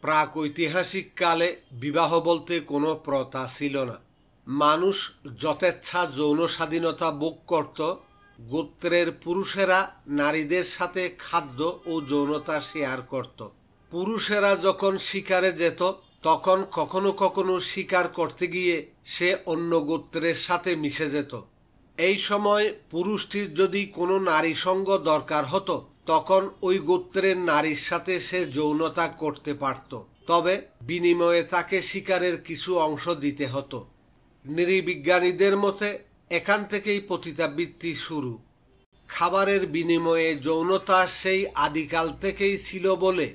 প্রাগৈতিহাসিক কালে বিবাহ বলতে কোনো প্রথা ছিল না। মানুষ যথেচ্ছা যৌন স্বাধীনতা ভোগ করত। গোত্রের পুরুষেরা নারীদের সাথে খাদ্য ও যৌনতা শেয়ার করত। পুরুষেরা যখন শিকারে যেত তখন কখনো কখনো শিকার করতে গিয়ে সে অন্য গোত্রের সাথে মিশে যেত। এই সময় পুরুষটির যদি কোনো নারী সঙ্গ দরকার হতো তখন ওই গোত্রের নারীর সাথে সে যৌনতা করতে পারত, তবে বিনিময়ে তাকে শিকারের কিছু অংশ দিতে হতো। নৃবিজ্ঞানীদের মতে এখান থেকেই পতিতাবৃত্তি শুরু। খাবারের বিনিময়ে যৌনতা সেই আদিকাল থেকেই ছিল বলে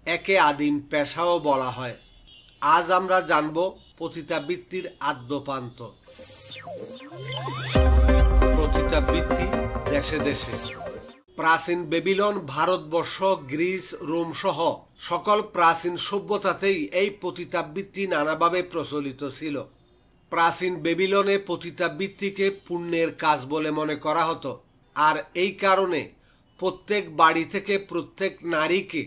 একে আদিম পেশাও বলা হয়। আজ আমরা জানব পতিতাবৃত্তির আদ্যোপান্ত। পতিতাবৃত্তি দেশে দেশে। প্রাচীন বেবিলন, ভারতবর্ষ, গ্রিস, রোম সহ সকল প্রাচীন সভ্যতাতেই এই পতিতাবৃত্তি নানাভাবে প্রচলিত ছিল। প্রাচীন বেবিলনে পতিতাবৃত্তিকে পুণ্যের কাজ বলে মনে করা হতো, আর এই কারণে প্রত্যেক বাড়ি থেকে প্রত্যেক নারীকে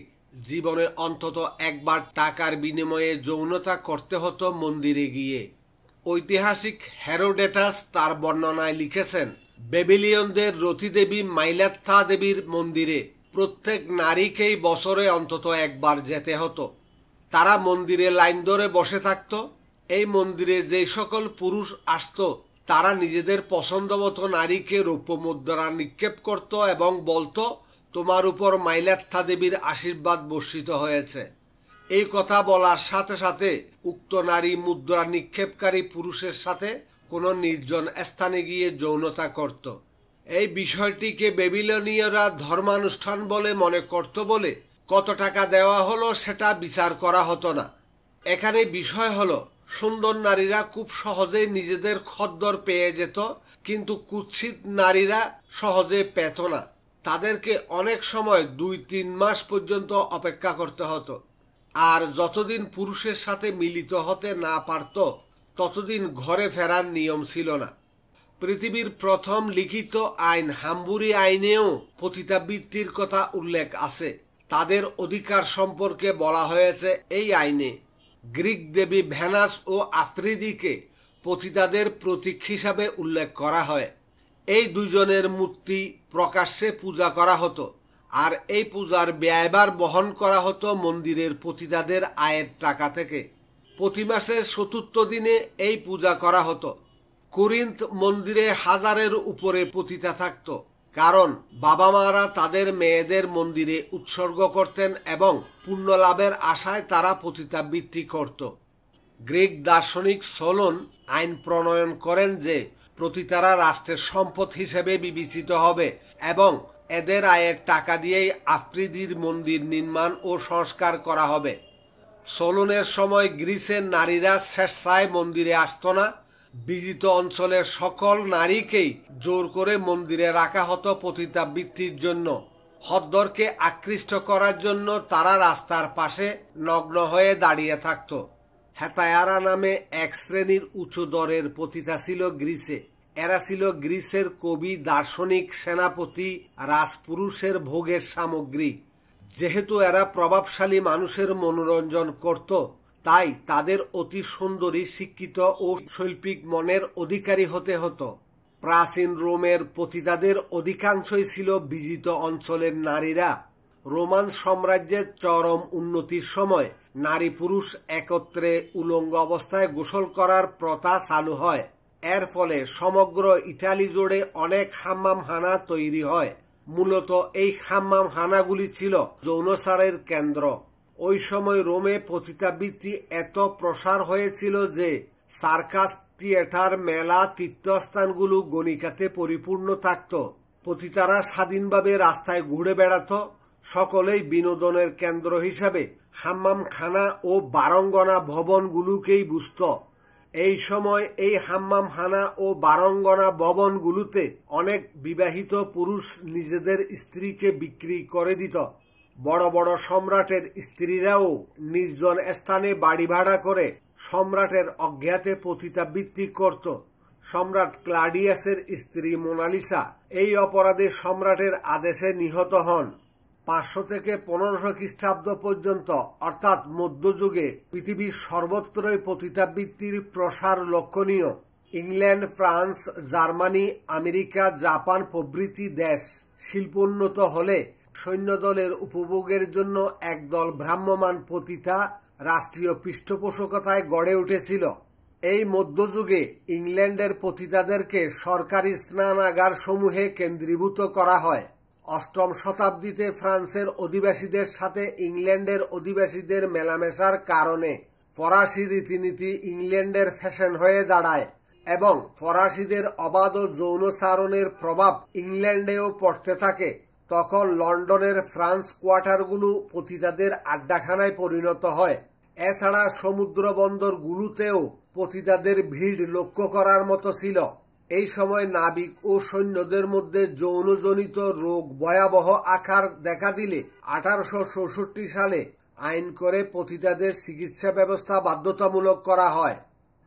জীবনে অন্তত একবার টাকার বিনিময়ে যৌনতা করতে হতো মন্দিরে গিয়ে। ঐতিহাসিক হেরোডেটাস তার বর্ণনায় লিখেছেন, বেবিলিয়নদের রতিদেবী মাইলাত্থা দেবীর মন্দিরে প্রত্যেক নারীকেই বছরে অন্তত একবার যেতে হতো। তারা মন্দিরে লাইন ধরে বসে থাকত। এই মন্দিরে যে সকল পুরুষ আসত তারা নিজেদের পছন্দমতো নারীকে রৌপ্য মুদ্রা নিক্ষেপ করত এবং বলতো, তোমার উপর মাইলাত্থা দেবীর আশীর্বাদ বর্ষিত হয়েছে। এই কথা বলার সাথে সাথে উক্ত নারী মুদ্রা নিক্ষেপকারী পুরুষের সাথে কোনো নির্জন স্থানে গিয়ে যৌনতা করত। এই বিষয়টিকে বেবিলনীয়রা ধর্মানুষ্ঠান বলে মনে করত বলে কত টাকা দেওয়া হলো সেটা বিচার করা হতো না। এখানে বিষয় হলো, সুন্দর নারীরা খুব সহজেই নিজেদের খদ্দর পেয়ে যেত, কিন্তু কুৎসিত নারীরা সহজে পেত না। তাদেরকে অনেক সময় 2-3 মাস পর্যন্ত অপেক্ষা করতে হতো। আর যতদিন পুরুষের সাথে মিলিত হতে না পারত ততদিন ঘরে ফেরার নিয়ম ছিল না। পৃথিবীর প্রথম লিখিত আইন হাম্বুরি আইনেও পতিতাবৃত্তির কথা উল্লেখ আছে। তাদের অধিকার সম্পর্কে বলা হয়েছে এই আইনে, গ্রিক দেবী ভেনাস ও আফ্রিদিকে পতিতাদের প্রতীক হিসাবে উল্লেখ করা হয়। এই দুজনের মূর্তি প্রকাশ্যে পূজা করা হতো, আর এই পূজার ব্যয়ভার বহন করা হতো মন্দিরের পতিতাদের আয়ের টাকা থেকে। প্রতি মাসের ৪র্থ দিনে এই পূজা করা হতো। কোরিন্থ মন্দিরে 1000-এর উপরে পতিতা থাকত, কারণ বাবা মারা তাদের মেয়েদের মন্দিরে উৎসর্গ করতেন এবং পুণ্য লাভের আশায় তারা পতিতাবৃত্তি করত। গ্রিক দার্শনিক সোলন আইন প্রণয়ন করেন যে পতিতারা রাষ্ট্রের সম্পদ হিসেবে বিবেচিত হবে এবং এদের আয়ের টাকা দিয়েই আফ্রিদির মন্দির নির্মাণ ও সংস্কার করা হবে। সোলনের সময় গ্রিসের নারীরা স্বেচ্ছায় মন্দিরে আসত না। বিজিত অঞ্চলের সকল নারীকেই জোর করে মন্দিরে রাখা হতো পতিতাবৃত্তির জন্য। খদ্দরকে আকৃষ্ট করার জন্য তারা রাস্তার পাশে নগ্ন হয়ে দাঁড়িয়ে থাকত। হেতায়ারা নামে এক শ্রেণীর উঁচু দরের পতিতা ছিল গ্রিসে। এরা ছিল গ্রিসের কবি, দার্শনিক, সেনাপতি, রাজপুরুষের ভোগের সামগ্রী। যেহেতু এরা প্রভাবশালী মানুষের মনোরঞ্জন করত, তাই তাদের অতি সুন্দরী, শিক্ষিত ও শৈল্পিক মনের অধিকারী হতে হতো। প্রাচীন রোমের পতিতাদের অধিকাংশই ছিল বিজিত অঞ্চলের নারীরা। রোমান সাম্রাজ্যের চরম উন্নতির সময় নারী পুরুষ একত্রে উলঙ্গ অবস্থায় গোসল করার প্রথা চালু হয়। এর ফলে সমগ্র ইটালি জুড়ে অনেক হাম্মামখানা তৈরি হয়। মূলত এই হাম্মামখানাগুলি ছিল যৌনাচারের কেন্দ্র। ওই সময় রোমে পতিতাবৃত্তি এত প্রসার হয়েছিল যে সার্কাস, থিয়েটার, মেলা, তীর্থস্থানগুলো গণিকাতে পরিপূর্ণ থাকত। পতিতারা স্বাধীনভাবে রাস্তায় ঘুরে বেড়াত। সকলেই বিনোদনের কেন্দ্র হিসাবে হাম্মামখানা ও বারঙ্গনা ভবনগুলোকেই বুঝত। এই সময় এই হাম্মামখানা ও বারঙ্গনা ভবনগুলোতে অনেক বিবাহিত পুরুষ নিজেদের স্ত্রীকে বিক্রি করে দিত। বড় বড় সম্রাটের স্ত্রীরাও নির্জন স্থানে বাড়ি ভাড়া করে সম্রাটের অজ্ঞাতে পতিতাবৃত্তি করত। সম্রাট ক্লাডিয়াসের স্ত্রী মোনালিসা এই অপরাধে সম্রাটের আদেশে নিহত হন। 500 থেকে 1500 খ্রিস্টাব্দ পর্যন্ত অর্থাৎ মধ্যযুগে পৃথিবীর সর্বত্রই পতিতাবৃত্তির প্রসার লক্ষণীয়। England, France, Germany, America, Japan প্রভৃতি দেশ শিল্পোন্নত হলে সৈন্যদলের উপভোগের জন্য একদল ভ্রাম্যমাণ পতিতা রাষ্ট্রীয় পৃষ্ঠপোষকতায় গড়ে উঠেছিল। এই মধ্যযুগে ইংল্যান্ডের পতিতাদেরকে সরকারি স্নানাগার সমূহে কেন্দ্রীভূত করা হয়। 8ম শতাব্দীতে ফ্রান্সের অধিবাসীদের সাথে ইংল্যান্ডের অধিবাসীদের মেলামেশার কারণে ফরাসি রীতিনীতি ইংল্যান্ডের ফ্যাশন হয়ে দাঁড়ায় এবং ফরাসিদের অবাধ যৌনচারণের প্রভাব ইংল্যান্ডেও পড়তে থাকে। তখন লন্ডনের ফ্রান্স কোয়ার্টারগুলো পতিতাদের আড্ডাখানায় পরিণত হয়। এছাড়া সমুদ্র বন্দরগুলোতেও পতিতাদের ভিড় লক্ষ্য করার মতো ছিল। এই সময় নাবিক ও সৈন্যদের মধ্যে যৌনজনিত রোগ ভয়াবহ আকার দেখা দিলে 1866 সালে আইন করে পতিতাদের চিকিৎসা ব্যবস্থা বাধ্যতামূলক করা হয়।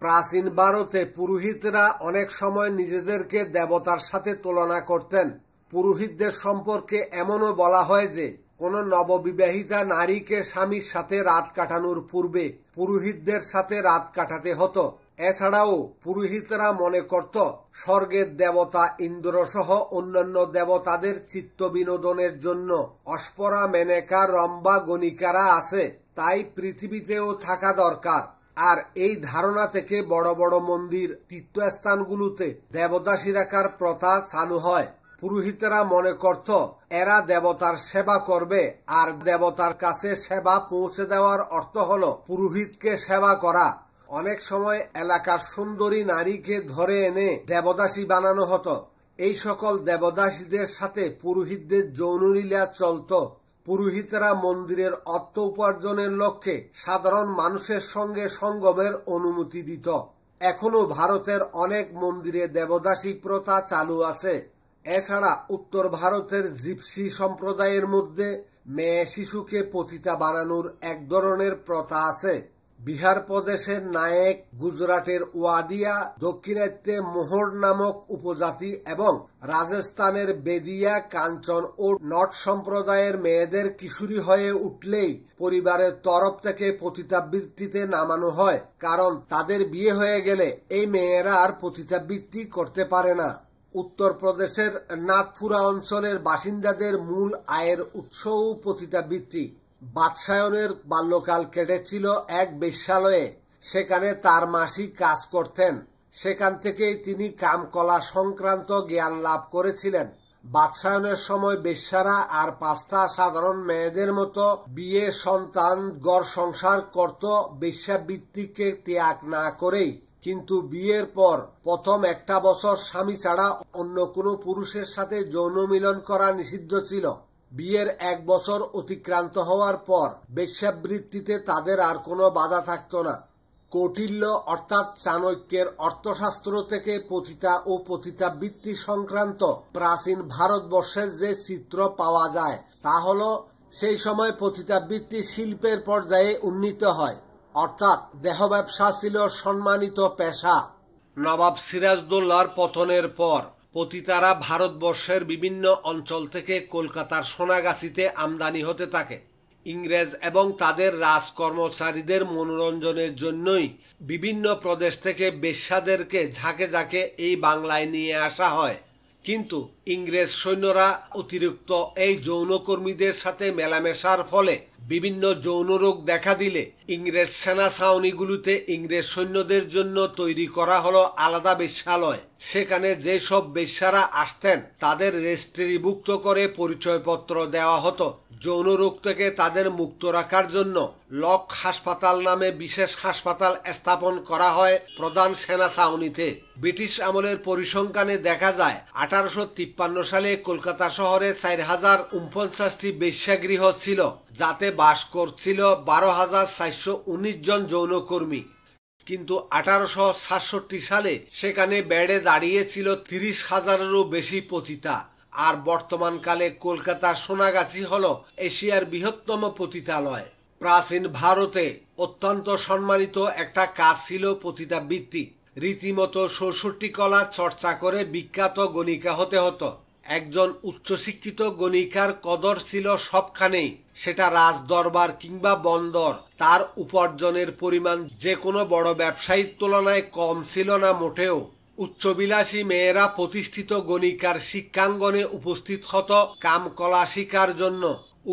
প্রাচীন ভারতে পুরোহিতরা অনেক সময় নিজেদেরকে দেবতার সাথে তুলনা করতেন। পুরোহিতদের সম্পর্কে এমনও বলা হয় যে কোন নববিবাহিতা নারীকে স্বামীর সাথে রাত কাটানোর পূর্বে পুরোহিতদের সাথে রাত কাটাতে হতো। এছাড়াও পুরোহিতরা মনে করত স্বর্গের দেবতা ইন্দ্র সহ অন্যান্য দেবতাদের চিত্ত বিনোদনের জন্য অস্পরা, মেনকা, রম্ভা, গণিকারা আছে, তাই পৃথিবীতেও থাকা দরকার। আর এই ধারণা থেকে বড় বড় মন্দির, তীর্থস্থানগুলোতে দেবদাসী রাখার প্রথা চালু হয়। পুরোহিতরা মনে করত এরা দেবতার সেবা করবে, আর দেবতার কাছে সেবা পৌঁছে দেওয়ার অর্থ হলো পুরোহিতকে সেবা করা। অনেক সময় এলাকার সুন্দরী নারীকে ধরে এনে দেবদাসী বানানো হতো। এই সকল দেবদাসীদের সাথে পুরোহিতদের যৌনলীলা চলত। পুরোহিতরা মন্দিরের অর্থ উপার্জনের লক্ষ্যে সাধারণ মানুষের সঙ্গে সঙ্গমের অনুমতি দিত। এখনো ভারতের অনেক মন্দিরে দেবদাসী প্রথা চালু আছে। এছাড়া উত্তর ভারতের জিপসি সম্প্রদায়ের মধ্যে মেয়ে শিশুকে পতিতা বানানোর এক ধরনের প্রথা আছে। বিহার প্রদেশের নায়েক, গুজরাটের ওয়াদিয়া, দক্ষিণাত্যে মোহর নামক উপজাতি এবং রাজস্থানের বেদিয়া, কাঞ্চন ও নট সম্প্রদায়ের মেয়েদের কিশোরী হয়ে উঠলেই পরিবারের তরফ থেকে পতিতাবৃত্তিতে নামানো হয়, কারণ তাদের বিয়ে হয়ে গেলে এই মেয়েরা আর পতিতাবৃত্তি করতে পারে না। উত্তরপ্রদেশের নাথপুরা অঞ্চলের বাসিন্দাদের মূল আয়ের উৎসও পতিতাবৃত্তি। বাদশায়নের বাল্যকাল কেটেছিল এক বেশ্যালয়ে। সেখানে তার মাসি কাজ করতেন। সেখান থেকেই তিনি কামকলা সংক্রান্ত জ্ঞান লাভ করেছিলেন। বাদশায়নের সময় বেশ্যারা আর 5টা সাধারণ মেয়েদের মতো বিয়ে, সন্তান, ঘর সংসার করত বেশ্যাবৃত্তিকে ত্যাগ না করেই। কিন্তু বিয়ের পর প্রথম 1টা বছর স্বামী ছাড়া অন্য কোনো পুরুষের সাথে যৌন মিলন করা নিষিদ্ধ ছিল। বিয়ের 1 বছর অতিক্রান্ত হওয়ার পর বেশ্যাবৃত্তিতে তাদের আর কোনো বাধা থাকত না। কৌটিল্য অর্থাৎ চাণক্যের অর্থশাস্ত্র থেকে পতিতা ও পতিতাবৃত্তি সংক্রান্ত প্রাচীন ভারতবর্ষের যে চিত্র পাওয়া যায় তা হল সেই সময় পতিতাবৃত্তি শিল্পের পর্যায়ে উন্নীত হয়, অর্থাৎ দেহ ব্যবসা ছিল সম্মানিত পেশা। নবাব সিরাজদৌল্লার পতনের পর পতিতারা ভারতবর্ষের বিভিন্ন অঞ্চল থেকে কলকাতার সোনাগাছিতে আমদানি হতে থাকে। ইংরেজ এবং তাদের রাজকর্মচারীদের মনোরঞ্জনের জন্যই বিভিন্ন প্রদেশ থেকে বেশ্যাদেরকে ঝাঁকে ঝাঁকে এই বাংলায় নিয়ে আসা হয়। কিন্তু ইংরেজ সৈন্যরা অতিরিক্ত এই যৌনকর্মীদের সাথে মেলামেশার ফলে বিভিন্ন যৌন রোগ দেখা দিলে ইংরেজ সেনা ছাউনিগুলোতে ইংরেজ সৈন্যদের জন্য তৈরি করা হলো আলাদা বেশ্যালয়। সেখানে যেসব বেশ্যারা আসতেন তাদের রেজিস্ট্রিভুক্ত করে পরিচয়পত্র দেওয়া হতো। যৌন রোগ থেকে তাদের মুক্ত রাখার জন্য লক হাসপাতাল নামে বিশেষ হাসপাতাল স্থাপন করা হয় প্রধান সেনা ছাউনিতে। ব্রিটিশ আমলের পরিসংখ্যানে দেখা যায় 1853 সালে কলকাতা শহরে 4049টি বেশ্যাগৃহ ছিল, যাতে বাস করছিল 12,419 জন যৌনকর্মী। কিন্তু 1867 সালে সেখানে বেড়ে দাঁড়িয়েছিল 30,000-এরও বেশি পতিতা। আর বর্তমানকালে কলকাতার সোনাগাছি হল এশিয়ার বৃহত্তম পতিতালয়। প্রাচীন ভারতে অত্যন্ত সম্মানিত একটা কাজ ছিল পতিতাবৃত্তি। রীতিমতো 66 কলা চর্চা করে বিখ্যাত গণিকা হতে হতো। একজন উচ্চশিক্ষিত গণিকার কদর ছিল সবখানেই, সেটা রাজ দরবার কিংবা বন্দর। তার উপার্জনের পরিমাণ যে কোনো বড় ব্যবসায়ীর তুলনায় কম ছিল না মোটেও। উচ্চবিলাসী মেয়েরা প্রতিষ্ঠিত গণিকার শিক্ষাঙ্গনে উপস্থিত হতো কামকলা শিকার জন্য।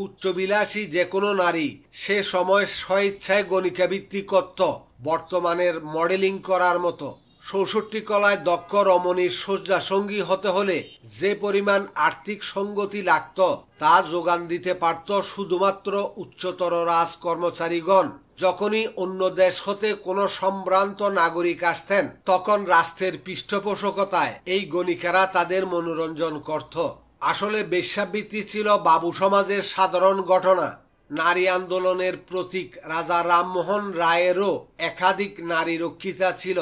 উচ্চবিলাসী যে কোনো নারী সে সময় স্বেচ্ছায় গণিকাবৃত্তি করত, বর্তমানের মডেলিং করার মতো। ৬৬ কলায় দক্ষ রমণীর শয্যাসঙ্গী হতে হলে যে পরিমাণ আর্থিক সঙ্গতি লাগত তা যোগান দিতে পারত শুধুমাত্র উচ্চতর রাজকর্মচারীগণ। যখনই অন্য দেশ হতে কোনো সম্ভ্রান্ত নাগরিক আসতেন তখন রাষ্ট্রের পৃষ্ঠপোষকতায় এই গণিকারা তাদের মনোরঞ্জন করত। আসলে বেশ্যাবৃত্তি ছিল বাবু সমাজের সাধারণ ঘটনা। নারী আন্দোলনের প্রতীক রাজা রামমোহন রায়েরও একাধিক নারী রক্ষিতা ছিল,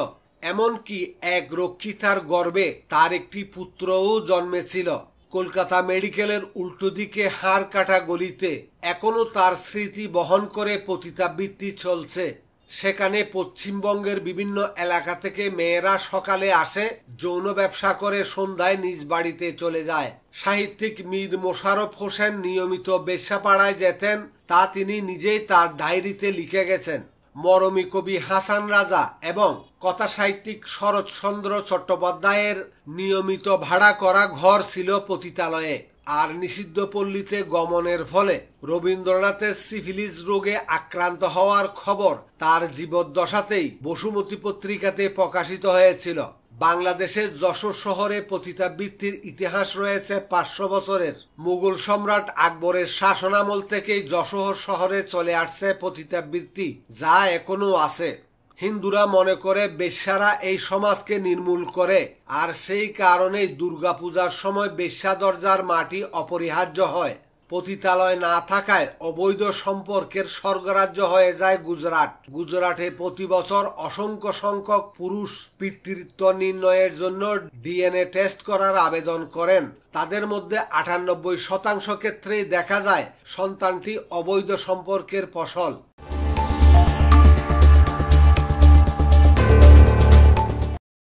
এমনকি এক রক্ষিতার গর্ভে তার একটি পুত্রও জন্মেছিল। কলকাতা মেডিকেলের উল্টো দিকে হাড় কাটা গলিতে এখনো তার স্মৃতি বহন করে পতিতাবৃত্তি চলছে। সেখানে পশ্চিমবঙ্গের বিভিন্ন এলাকা থেকে মেয়েরা সকালে আসে, যৌন ব্যবসা করে সন্ধ্যায় নিজ বাড়িতে চলে যায়। সাহিত্যিক মীর মোশাররফ হোসেন নিয়মিত বেশ্যাপাড়ায় যেতেন, তা তিনি নিজেই তার ডায়েরিতে লিখে গেছেন। মরমী কবি হাসান রাজা এবং কথা সাহিত্যিক শরৎচন্দ্র চট্টোপাধ্যায়ের নিয়মিত ভাড়া করা ঘর ছিল পতিতালয়ে। আর নিষিদ্ধ পল্লীতে গমনের ফলে রবীন্দ্রনাথের সিফিলিস রোগে আক্রান্ত হওয়ার খবর তার জীবদ্দশাতেই বসুমতী পত্রিকাতে প্রকাশিত হয়েছিল। বাংলাদেশের যশোর শহরে পতিতাবৃত্তির ইতিহাস রয়েছে ৫০০ বছরের। মুঘল সম্রাট আকবরের শাসনামল থেকেই যশোর শহরে চলে আসছে পতিতাবৃত্তি, যা এখনো আছে। হিন্দুরা মনে করে বেশ্যারা এই সমাজকে নির্মূল করে, আর সেই কারণেই দুর্গাপূজার সময় বেশ্যা দরজার মাটি অপরিহার্য হয়। পতিতালয় না থাকায় অবৈধ সম্পর্কের স্বর্গরাজ্য হয়ে যায় গুজরাট। গুজরাটে প্রতি বছর অসংখ্য সংখ্যক পুরুষ পিতৃত্ব নির্ণয়ের জন্য ডিএনএ টেস্ট করার আবেদন করেন। তাদের মধ্যে ৯৮% ক্ষেত্রেই দেখা যায় সন্তানটি অবৈধ সম্পর্কের ফসল।